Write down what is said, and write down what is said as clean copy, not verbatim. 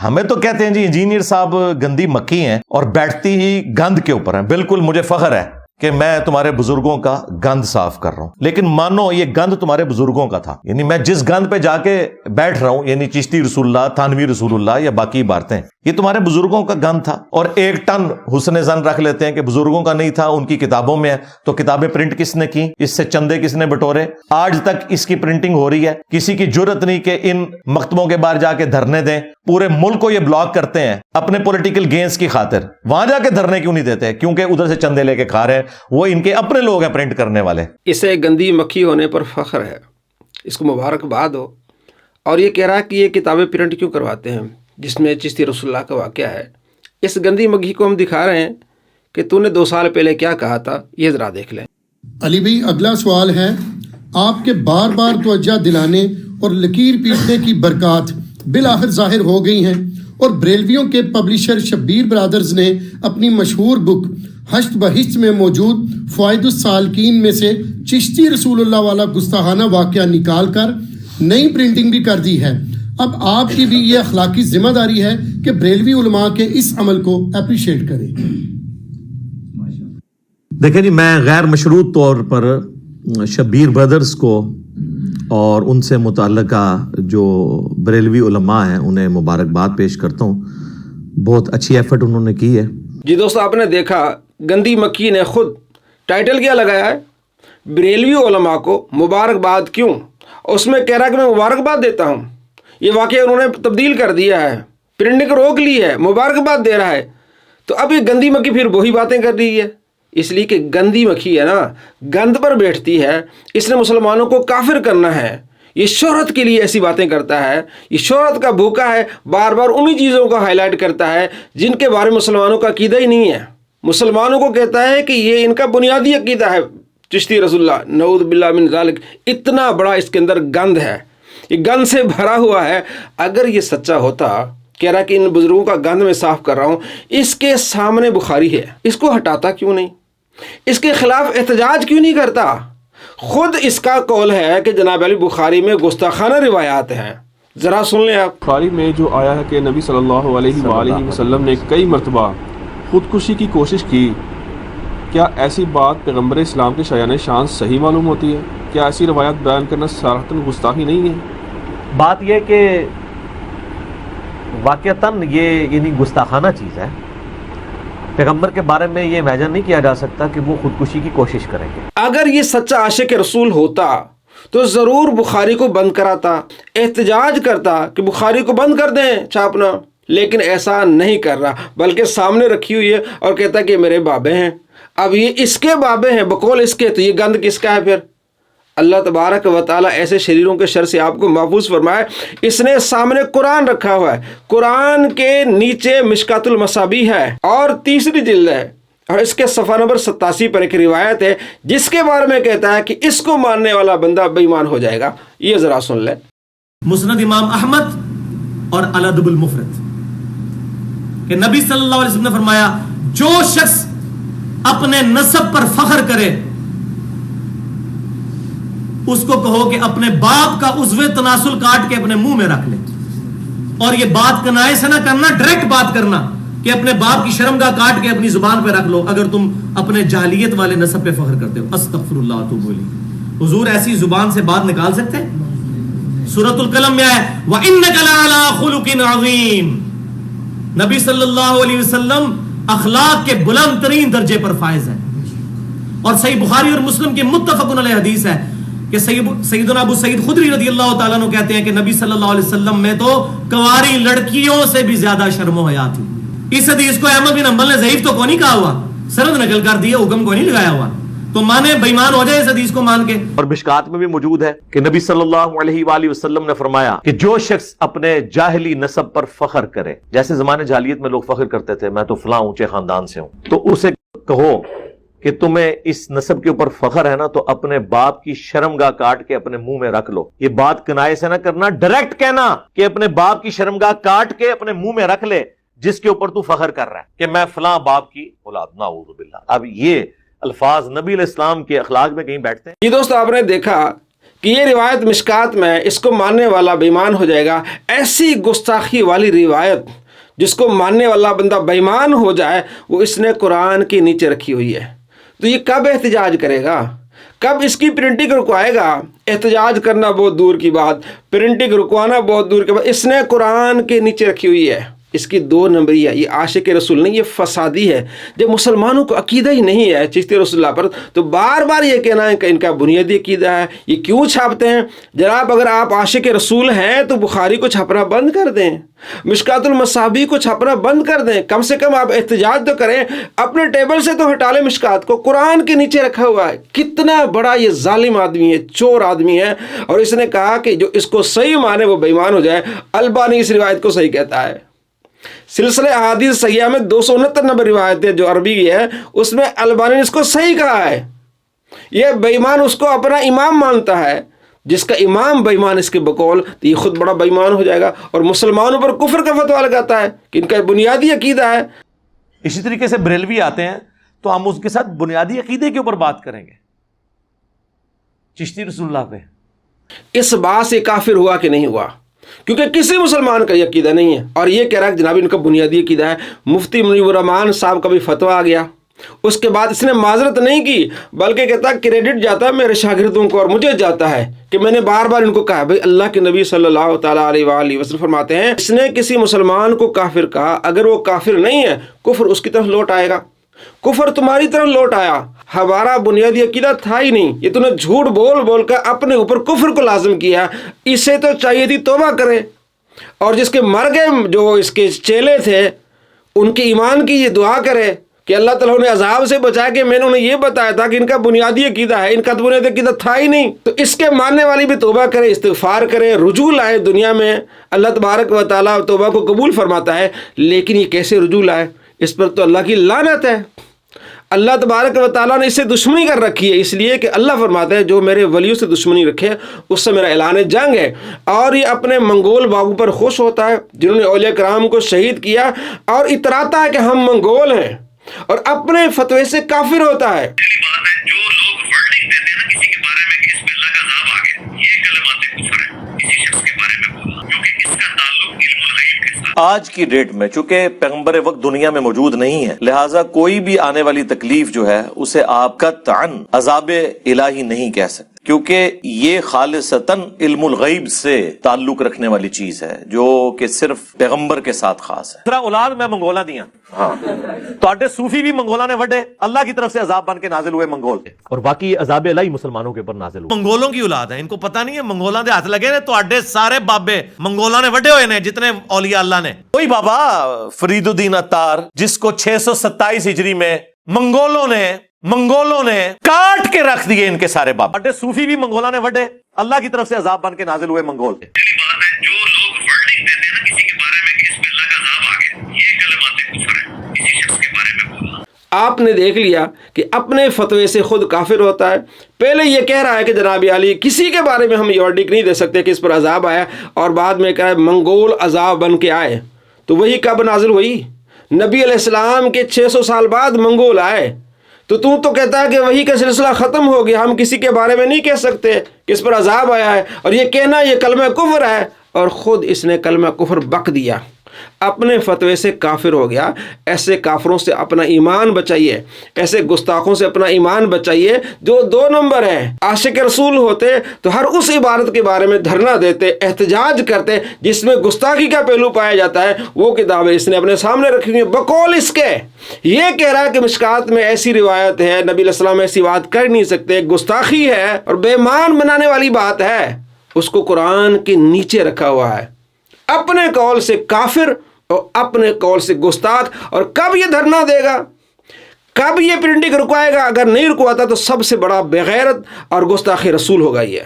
ہمیں تو کہتے ہیں جی انجینئر صاحب گندی مکھی ہیں اور بیٹھتی ہی گند کے اوپر ہیں. بالکل مجھے فخر ہے کہ میں تمہارے بزرگوں کا گند صاف کر رہا ہوں، لیکن مانو یہ گند تمہارے بزرگوں کا تھا. یعنی میں جس گند پہ جا کے بیٹھ رہا ہوں، یعنی چشتی رسول اللہ، تھانوی رسول اللہ یا باقی عبارتیں، یہ تمہارے بزرگوں کا گند تھا. اور 1 ٹن حسن زن رکھ لیتے ہیں کہ بزرگوں کا نہیں تھا، ان کی کتابوں میں ہے. تو کتابیں پرنٹ کس نے کی؟ اس سے چندے کس نے بٹورے؟ آج تک اس کی پرنٹنگ ہو رہی ہے. کسی کی جرت نہیں کہ ان مکتبوں کے باہر جا کے دھرنے دیں. پورے ملک کو یہ بلاک کرتے ہیں اپنے پولیٹیکل گینز کی خاطر. وہاں جا کے دھرنے کیوں نہیں دیتے؟ کیونکہ ادھر سے چندے لے کے کھا رہے ہیں، وہ ان کے اپنے لوگ ہیں پرنٹ کرنے والے. اسے گندی مکھی ہونے پر فخر ہے، اس کو مبارکباد ہو. اور یہ کہہ رہا ہے کہ یہ کتابیں پرنٹ کیوں کرواتے ہیں جس میں چشتی رسول اللہ کا واقعہ ہے. اس گندی مکھی کو ہم دکھا رہے ہیں کہ تو نے 2 سال پہلے کیا کہا تھا، یہ ذرا دیکھ لیں. علی بھائی اگلا سوال ہے، آپ کے بار بار توجہ دلانے اور لکیر پیٹنے کی برکات بالآخر ظاہر ہو گئی ہیں، اور بریلویوں کے پبلشر شبیر برادرز نے اپنی مشہور بک ہشت بہشت میں موجود فوائد السالکین میں سے چشتی رسول اللہ والا گستاخانہ واقعہ نکال کر نئی پرنٹنگ بھی کر دی ہے. اب آپ کی بھی یہ اخلاقی ذمہ داری ہے کہ بریلوی علماء کے اس عمل کو اپریشیٹ کریں. دیکھیں جی، میں غیر مشروط طور پر شبیر برادرز کو اور ان سے متعلقہ جو بریلوی علماء ہیں انہیں مبارکباد پیش کرتا ہوں. بہت اچھی ایفرٹ انہوں نے کی ہے. جی دوستو، آپ نے دیکھا گندی مکھی نے خود ٹائٹل کیا لگایا ہے، بریلوی علماء کو مبارکباد کیوں. اس میں کہہ رہا ہے کہ میں مبارکباد دیتا ہوں. یہ واقعہ انہوں نے تبدیل کر دیا ہے، پرنٹنگ روک لی ہے، مبارکباد دے رہا ہے. تو اب یہ گندی مکھی پھر وہی باتیں کر رہی ہے، اس لیے کہ گندی مکھی ہے نا، گند پر بیٹھتی ہے. اس نے مسلمانوں کو کافر کرنا ہے. یہ شہرت کے لیے ایسی باتیں کرتا ہے، یہ شہرت کا بھوکا ہے، بار بار انہی چیزوں کو ہائی لائٹ کرتا ہے جن کے بارے میں مسلمانوں کا عقیدہ ہی نہیں ہے. مسلمانوں کو کہتا ہے کہ یہ ان کا بنیادی عقیدہ ہے چشتی رسول اللہ، نعوذ باللہ من ذالک. اتنا بڑا اس کے اندر گند ہے، یہ گند سے بھرا ہوا ہے. اگر یہ سچا ہوتا، کہہ رہا کہ ان بزرگوں کا گند میں صاف کر رہا ہوں، اس کے سامنے بخاری ہے، اس کو ہٹاتا کیوں نہیں؟ اس کے خلاف احتجاج کیوں نہیں کرتا؟ خود اس کا قول ہے کہ جناب علی بخاری میں گستاخانہ روایات ہیں. ذرا سن لیں آپ. بخاری میں جو آیا ہے کہ نبی صلی اللہ علیہ وآلہ وسلم نے کئی مرتبہ خودکشی کی کوشش کی. کیا ایسی بات پیغمبر اسلام کے شایان شان صحیح معلوم ہوتی ہے؟ کیا ایسی روایات بیان کرنا صراحتاً گستاخی نہیں ہے؟ بات یہ کہ واقعتاً یہ یعنی گستاخانہ چیز ہے. پیغمبر کے بارے میں یہ امیجن نہیں کیا جا سکتا کہ وہ خودکشی کی کوشش کریں گے. اگر یہ سچا عاشق رسول ہوتا تو ضرور بخاری کو بند کراتا، احتجاج کرتا کہ بخاری کو بند کر دیں چھاپنا. لیکن ایسا نہیں کر رہا، بلکہ سامنے رکھی ہوئی ہے اور کہتا کہ میرے بابے ہیں. اب یہ اس کے بابے ہیں بقول اس کے، تو یہ گند کس کا ہے پھر؟ اللہ تبارک و تعالیٰ ایسے شریروں کے شر سے آپ کو محفوظ فرمائے. اس نے سامنے قرآن رکھا ہوا ہے، قرآن کے نیچے مشکات المصابیح ہے اور 3 جلد ہے، اور اس کے صفحہ نمبر 87 پر ایک روایت ہے جس کے بارے میں کہتا ہے کہ اس کو ماننے والا بندہ بے ایمان ہو جائے گا. یہ ذرا سن لیں. مسند امام احمد اور الادب المفرد کہ نبی صلی اللہ علیہ وسلم نے فرمایا، جو شخص اپنے نسب پر فخر کرے اس کو کہو کہ اپنے باپ کا عضو تناسل کاٹ کے اپنے منہ میں رکھ لے. اور یہ بات کنائے سے نہ کرنا، ڈائریکٹ بات کرنا کہ اپنے باپ کی شرمگاہ کاٹ کے اپنی زبان پہ رکھ لو اگر تم اپنے جاہلیت والے نسب پہ فخر کرتے ہو. استغفر اللہ اتوب الیہ. حضور ایسی زبان سے بات نکال سکتے ہیں؟ سورۃ القلم میں ہے وَإِنَّكَ لَعَلَىٰ خُلُقٍ عَظِيمٍ. نبی صلی اللہ علیہ وسلم اخلاق کے بلند ترین درجے پر فائز ہے. اور صحیح بخاری اور مسلم کی متفق علیہ حدیث ہے کہ سیدنا ابو سعید خدری رضی اللہ تعالیٰ عنہ کہتے ہیں کہ نبی صلی اللہ علیہ وسلم میں تو کنواری لڑکیوں سے بھی زیادہ شرم و حیا تھی. اس حدیث کو احمد بن حنبل نے ضعیف تو کو نہیں کہا ہوا، سند نقل کر دیا، حکم کو نہیں لگایا ہوا. تو مانے بےمان ہو جائے اس حدیث کو مان کے. اور مشکات میں بھی موجود ہے کہ نبی صلی اللہ علیہ وآلہ وسلم نے فرمایا کہ جو شخص اپنے جاہلی نسب پر فخر کرے، جیسے زمانے جاہلیت میں لوگ فخر کرتے تھے میں تو فلاں اونچے خاندان سے ہوں، تو اسے کہو کہ تمہیں اس نسب کے اوپر فخر ہے نا تو اپنے باپ کی شرمگاہ کاٹ کے اپنے منہ میں رکھ لو. یہ بات کنائے سے نہ کرنا، ڈائریکٹ کہنا کہ اپنے باپ کی شرمگاہ کاٹ کے اپنے منہ میں رکھ لے جس کے اوپر تو فخر کر رہا ہے کہ میں فلاں باپ کی اولاد. نعوذ باللہ. اب یہ الفاظ نبی علیہ السلام کے اخلاق میں کہیں بیٹھتے ہیں؟ یہ دوست آپ نے دیکھا کہ یہ روایت مشکات میں ہے، اس کو ماننے والا بے ایمان ہو جائے گا، ایسی گستاخی والی روایت جس کو ماننے والا بندہ بے ایمان ہو جائے وہ اس نے قرآن کے نیچے رکھی ہوئی ہے، تو یہ کب احتجاج کرے گا؟ کب اس کی پرنٹنگ رکوائے گا؟ احتجاج کرنا بہت دور کی بات، پرنٹنگ رکوانا بہت دور کی بات، اس نے قرآن کے نیچے رکھی ہوئی ہے۔ اس کی 2 نمبری ہے، یہ عاشق رسول نہیں، یہ فسادی ہے۔ جب مسلمانوں کو عقیدہ ہی نہیں ہے چشتی رسول اللہ پر تو بار بار یہ کہنا ہے کہ ان کا بنیادی عقیدہ ہے، یہ کیوں چھاپتے ہیں؟ جناب اگر آپ عاشق رسول ہیں تو بخاری کو چھاپنا بند کر دیں، مشکات المصابیح کو چھاپنا بند کر دیں، کم سے کم آپ احتجاج تو کریں، اپنے ٹیبل سے تو ہٹا لیں مشکات کو، قرآن کے نیچے رکھا ہوا ہے۔ کتنا بڑا یہ ظالم آدمی ہے، چور آدمی ہے، اور اس نے کہا کہ جو اس کو صحیح مانے وہ بے ایمان ہو جائے۔ البانی اس روایت کو صحیح کہتا ہے، سلسلہ احادیث صحیحہ میں 269 نمبر روایت ہے جو عربی کی ہے، اس میں البانی نے اس کو صحیح کہا ہے۔ یہ بے ایمان اس کو اپنا امام مانتا ہے، جس کا امام بے ایمان اس کے بقول، تو یہ خود بڑا بے ایمان ہو جائے گا، اور مسلمانوں پر کفر کا فتویٰ لگاتا ہے کہ ان کا بنیادی عقیدہ ہے۔ اسی طریقے سے بریلوی آتے ہیں تو ہم اس کے ساتھ بنیادی عقیدے کے اوپر بات کریں گے، چشتی رسول اللہ پہ۔ اس بات سے کافر ہوا کہ نہیں ہوا؟ کیونکہ کسی مسلمان کا یہ عقیدہ نہیں ہے، اور یہ کہہ رہا ہے کہ جناب ان کا بنیادی عقیدہ ہے۔ مفتی منیب الرحمان صاحب کا بھی فتویٰ آ گیا، اس کے بعد اس نے معذرت نہیں کی، بلکہ کہتا کریڈٹ جاتا ہے میرے شاگردوں کو اور مجھے جاتا ہے کہ میں نے بار بار ان کو کہا۔ بھئی اللہ کے نبی صلی اللہ تعالیٰ علیہ وآلہ وسلم فرماتے ہیں اس نے کسی مسلمان کو کافر کہا، اگر وہ کافر نہیں ہے کفر اس کی طرف لوٹ آئے گا، کفر تمہاری طرف لوٹ آیا، ہمارا بنیادی عقیدہ تھا ہی نہیں، یہ تو نے جھوٹ بول بول کر اپنے اوپر کفر کو لازم کیا، اسے تو چاہیے تھی توبہ کرے۔ اور جس کے مر گئے جو اس کے چیلے تھے ان کے ایمان کی یہ دعا کرے کہ اللہ تعالیٰ نے عذاب سے بچایا کہ میں نے انہیں یہ بتایا تھا کہ ان کا بنیادی عقیدہ ہے، ان کا تو بنیادی عقیدہ تھا ہی نہیں، تو اس کے ماننے والی بھی توبہ کرے، استغفار کرے، رجوع لائے دنیا میں۔ اللہ تبارک و تعالیٰ توبہ کو قبول فرماتا ہے، لیکن یہ کیسے رجوع لائے؟ اس پر تو اللہ کی لعنت ہے۔ اللہ تبارک و تعالیٰ نے اس سے دشمنی کر رکھی ہے، اس لیے کہ اللہ فرماتا ہے جو میرے ولیوں سے دشمنی رکھے اس سے میرا اعلان جنگ ہے۔ اور یہ اپنے منگول بابو پر خوش ہوتا ہے جنہوں نے اولیاء کرام کو شہید کیا، اور اتراتا ہے کہ ہم منگول ہیں، اور اپنے فتوے سے کافر ہوتا ہے۔ جو لوگ ورڈنگ دیتے ہیں نا کسی کے بارے میں کہ اس پہ اللہ کا عذاب آ گیا، یہ کلمات کفر ہے کسی شخص کے بارے میں بولنا، کیونکہ اس کا تعلق علم الغیب کے ساتھ۔ آج کی ڈیٹ میں چونکہ پیغمبر وقت دنیا میں موجود نہیں ہے، لہٰذا کوئی بھی آنے والی تکلیف جو ہے اسے آپ قطعاً عذاب الہی نہیں کہہ سکتے، کیونکہ یہ خالصتاً علم الغیب سے تعلق رکھنے والی چیز ہے جو کہ صرف پیغمبر کے ساتھ خاص ہے۔ ذرا اولاد میں منگولا دیا، ہاں تو صوفی بھی منگولا نے وڈے، اللہ کی طرف سے عذاب بن کے نازل ہوئے منگول، اور باقی عذاب الہی مسلمانوں کے اوپر نازل ہوئے۔ منگولوں کی اولاد ہے، ان کو پتہ نہیں ہے منگولاں دے ہاتھ لگے نے تو سارے بابے منگولاں نے وڈے ہوئے نے، جتنے اولیاء اللہ نے۔ کوئی بابا فرید الدین عطار جس کو 627 ہجری میں منگولوں نے کاٹ کے رکھ دیے، ان کے سارے بابے صوفی بھی منگولا نے وڈے، اللہ کی طرف سے عذاب بن کے نازل ہوئے منگول۔ جو لوگ ورڈنگ دیتے ہیں نا کسی کے بارے میں کہ اس پہ اللہ کا عذاب آ گیا، یہ کلمات کفر ہے کسی شخص کے بارے میں بولنا۔ آپ نے دیکھ لیا کہ اپنے فتوے سے خود کافر ہوتا ہے، پہلے یہ کہہ رہا ہے کہ جناب علی کسی کے بارے میں ہم یہ ورڈنگ نہیں دے سکتے کہ اس پر عذاب آیا، اور بعد میں کہا ہے منگول عذاب بن کے آئے۔ تو وہی کب نازل ہوئی؟ نبی علیہ السلام کے 600 سال بعد منگول آئے، تو کہتا ہے کہ وہی کا سلسلہ ختم ہو گیا، ہم کسی کے بارے میں نہیں کہہ سکتے کہ اس پر عذاب آیا ہے، اور یہ کہنا یہ کلمہ کفر ہے، اور خود اس نے کلمہ کفر بک دیا، اپنے فتوے سے کافر ہو گیا۔ ایسے کافروں سے اپنا ایمان بچائیے، ایسے گستاخوں سے اپنا ایمان بچائیے جو 2 نمبر ہیں۔ عاشق رسول ہوتے تو ہر اس عبارت کے بارے میں دھرنا دیتے، احتجاج کرتے جس میں گستاخی کا پہلو پایا جاتا ہے، وہ کتابیں اس نے اپنے سامنے رکھی ہوئی ہیں۔ بقول اس کے یہ کہہ رہا ہے کہ مشکات میں ایسی روایت ہے، نبی علیہ السلام ایسی بات کر نہیں سکتے، گستاخی ہے اور بے ایمان بنانے والی بات ہے، اس کو قرآن کے نیچے رکھا ہوا ہے۔ اپنے قول سے کافر اور اپنے قول سے گستاخ، اور کب یہ دھرنا دے گا، کب یہ پرنٹنگ رکوائے گا؟ اگر نہیں رکواتا تو سب سے بڑا بے غیرت اور گستاخ رسول ہوگا یہ۔